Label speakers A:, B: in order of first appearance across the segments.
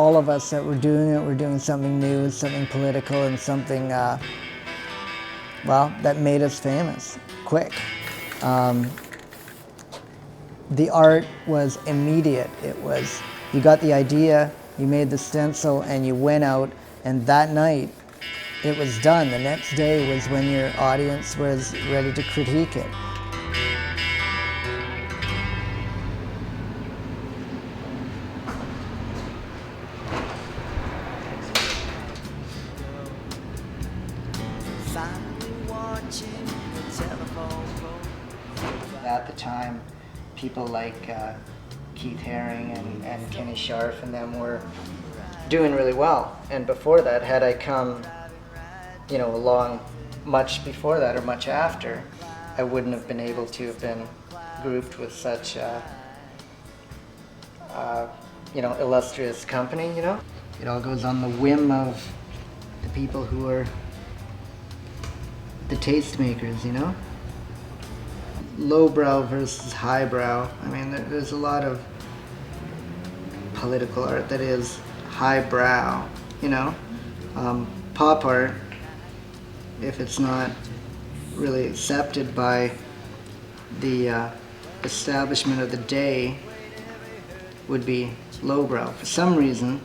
A: all of us that were doing something new, something political, and something, well, that made us famous, quick. The art was immediate. It was, you got the idea, you made the stencil, and you went out, and that night, it was done. The next day was when your audience was ready to critique it. At the time, people like Keith Haring and Kenny Scharf and them were doing really well. And before that, had I come, along much before that or much after, I wouldn't have been able to have been grouped with such, illustrious company, It all goes on the whim of the people who are the tastemakers, Lowbrow versus highbrow. I mean, there's a lot of political art that is highbrow, Pop art, if it's not really accepted by the establishment of the day, would be lowbrow. For some reason,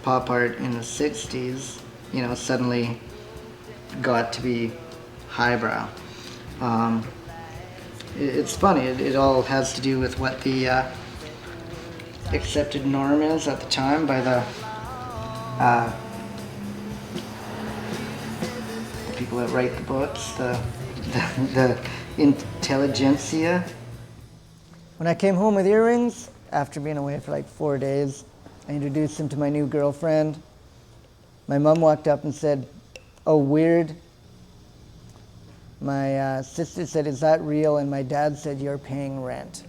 A: pop art in the 60s, suddenly got to be highbrow. It's funny, it all has to do with what the accepted norm is at the time by the people that write the books, the intelligentsia. When I came home with earrings, after being away for like 4 days, I introduced them to my new girlfriend. My mom walked up and said, "Oh, weird." My sister said, "Is that real?" And my dad said, "You're paying rent."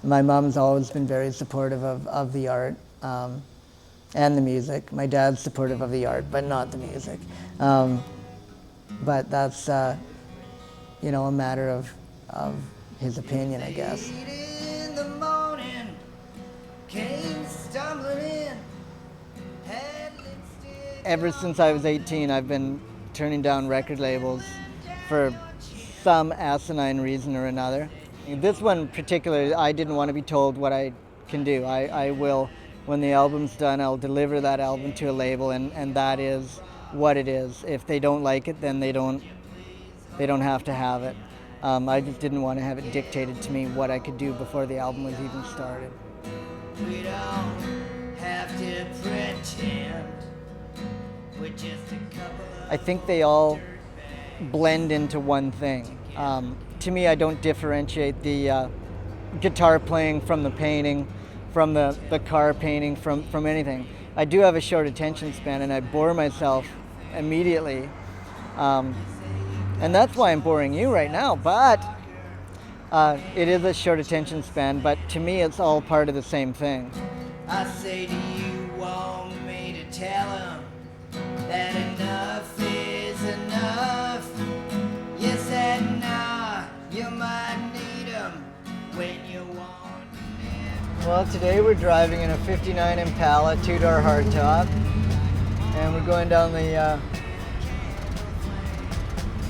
A: My mom's always been very supportive of the art and the music. My dad's supportive of the art, but not the music. But that's, a matter of his opinion, I guess. Ever since I was 18, I've been turning down record labels for some asinine reason or another. This one particularly, I didn't want to be told what I can do. I will, when the album's done, I'll deliver that album to a label, and that is what it is. If they don't like it, then they don't have to have it. I just didn't want to have it dictated to me what I could do before the album was even started. We don't have to pretend we're just a couple of... I think they all blend into one thing. To me, I don't differentiate the guitar playing from the painting, from the car painting, from anything. I do have a short attention span, and I bore myself immediately. And that's why I'm boring you right now, but it is a short attention span, but to me it's all part of the same thing. I say to you, want me to tell him that enough is enough. You said nah, you might need him when you want him. Well, today we're driving in a 59 Impala 2-door hardtop, and we're going down the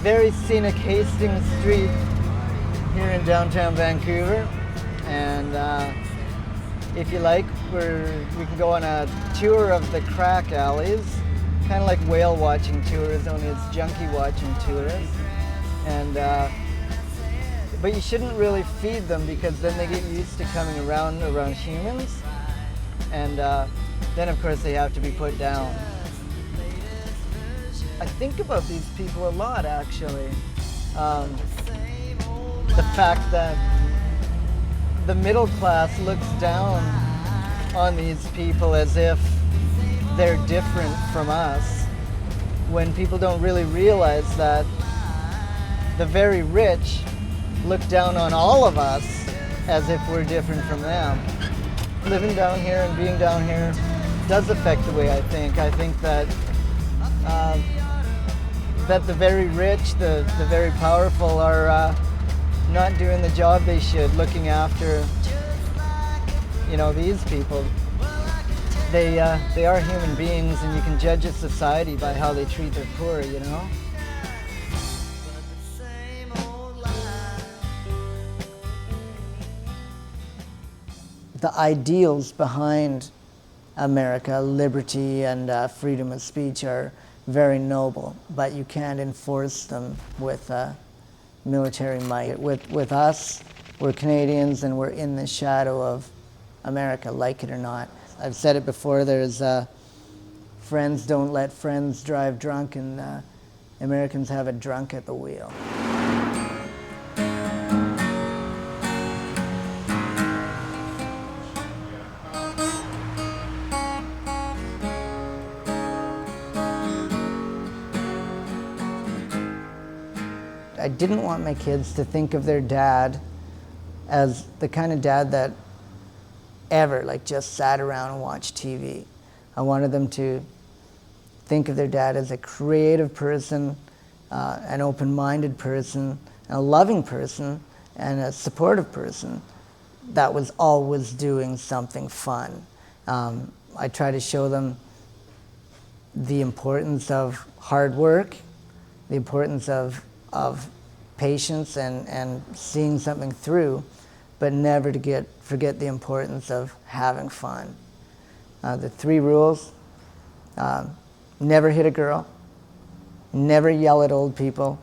A: very scenic Hastings Street here in downtown Vancouver, and if you like, we can go on a tour of the crack alleys, kind of like whale watching tours, only it's junkie watching tours. And but you shouldn't really feed them, because then they get used to coming around humans, and then of course they have to be put down. I think about these people a lot, actually. The fact that the middle class looks down on these people as if they're different from us, when people don't really realize that the very rich look down on all of us as if we're different from them. Living down here and being down here does affect the way I think. I think that that the very rich, the very powerful are not doing the job they should, looking after You know, these people, they are human beings, and you can judge a society by how they treat their poor, you know? The ideals behind America, liberty and freedom of speech, are very noble, but you can't enforce them with military might. With us, we're Canadians and we're in the shadow of America, like it or not. I've said it before, there's friends don't let friends drive drunk, and Americans have a drunk at the wheel. I didn't want my kids to think of their dad as the kind of dad that ever just sat around and watched TV. I wanted them to think of their dad as a creative person, an open-minded person, a loving person, and a supportive person that was always doing something fun. I try to show them the importance of hard work, the importance of patience and seeing something through, but never to forget the importance of having fun. The 3 rules: never hit a girl, never yell at old people,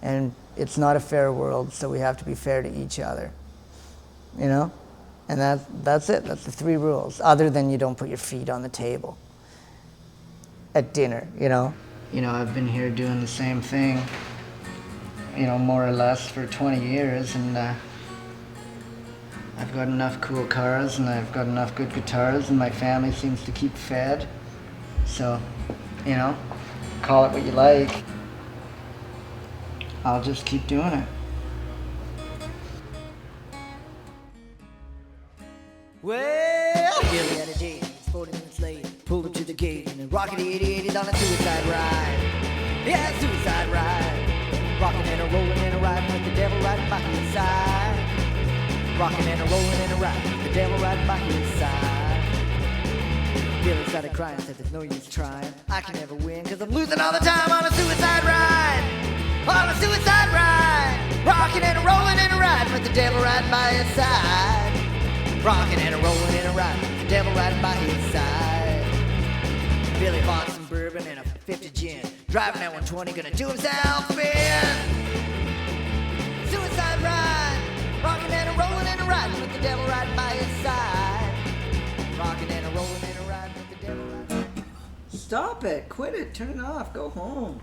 A: and it's not a fair world, so we have to be fair to each other. You know? And that's it. That's the 3 rules, other than you don't put your feet on the table at dinner, you know? You know, I've been here doing the same thing, you know, more or less for 20 years, and I've got enough cool cars and I've got enough good guitars, and my family seems to keep fed. So, you know, call it what you like. I'll just keep doing it.
B: Well, Billy had a date, it's 40 minutes late. Pulled up to the gate and then rocking 88 on a suicide ride. Yeah, suicide ride. Rocking and a rolling and a riding with the devil riding by his side. Rocking and a rolling and a riding with the devil riding by his side. Billy started crying, said there's no use trying. I can never win cause I'm losing all the time on a suicide ride. On a suicide ride. Rocking and a rolling and a riding with the devil riding by his side. Rocking and a rolling and a riding with the devil riding by his side. Billy bought some bourbon and a 50 gin. Driving that 120, gonna do himself in. Suicide ride. Rocking and a rolling and a riding with the devil riding by his side. Rocking and a rolling and a riding with the devil riding.
A: Stop it, quit it, turn it off, go home.